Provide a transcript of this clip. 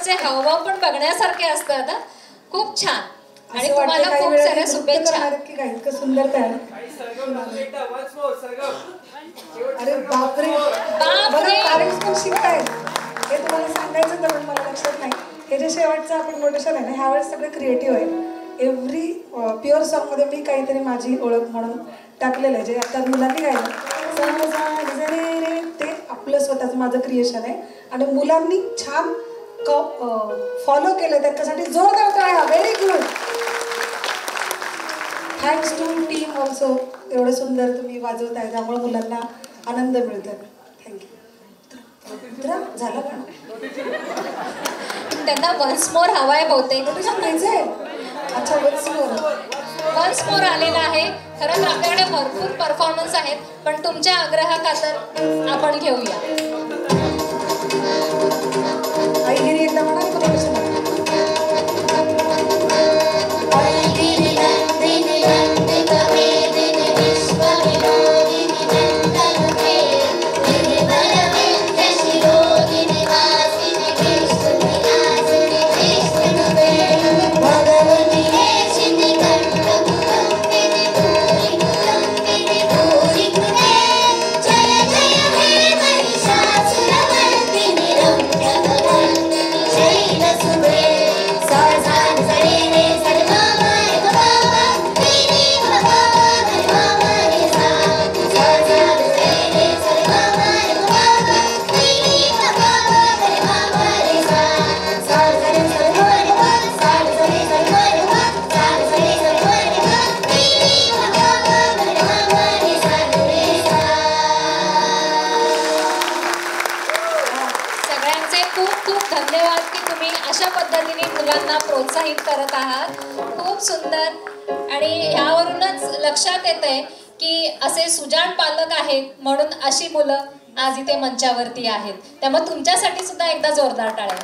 मुलांचे हावभाव पण बघण्यासारखे असतात. खूप छान. आणि तुम्हाला खूप साऱ्या शुभेच्छा. की काय इतकं सुंदर काय. अरे बापरे बापरे, पॅरेंट्स पण शिकतायत. हे तुम्हाला सांगायचं तर पण मला लक्षात नाही. हे जे शेवटचं आपण मोटिवेशन आहे ना, ह्यावेळेस सगळं क्रिएटिव्ह आहे. एव्हरी प्युअर सॉन्गमध्ये मी काहीतरी माझी ओळख म्हणून टाकलेलं आहे. जे आता मुलांनी गायलं ते आपलं स्वतःचं माझं क्रिएशन आहे. आणि मुलांनी छान फॉलो केलं, त्याच्यासाठी जोरदार टाळ्या. Very good. Thanks to team also. एवढं सुंदर तुम्ही वाजवताय, त्यामुळे मुलांना आनंद मिळतो. थँक्यू. झालं का? त्यांना वन्स मोर हवाय बहुतेक. अच्छा, वन्स मोर आलेला आहे. खरंच आपल्याकडे भरपूर परफॉर्मन्स आहेत, पण तुमच्या आग्रहाखातर आपण घेऊया. आईगिरी एकदा म्हणा. धन्यवाद की तुम्ही अशा पद्धतीने मुलांना प्रोत्साहित करत आहात. खूप सुंदर. आणि यावरूनच लक्षात येतंय की असे सुजाण पालक आहेत, म्हणून अशी मुलं आज इथे मंचावरती आहेत. त्यामुळे तुमच्यासाठी सुद्धा एकदा जोरदार टाळ्या.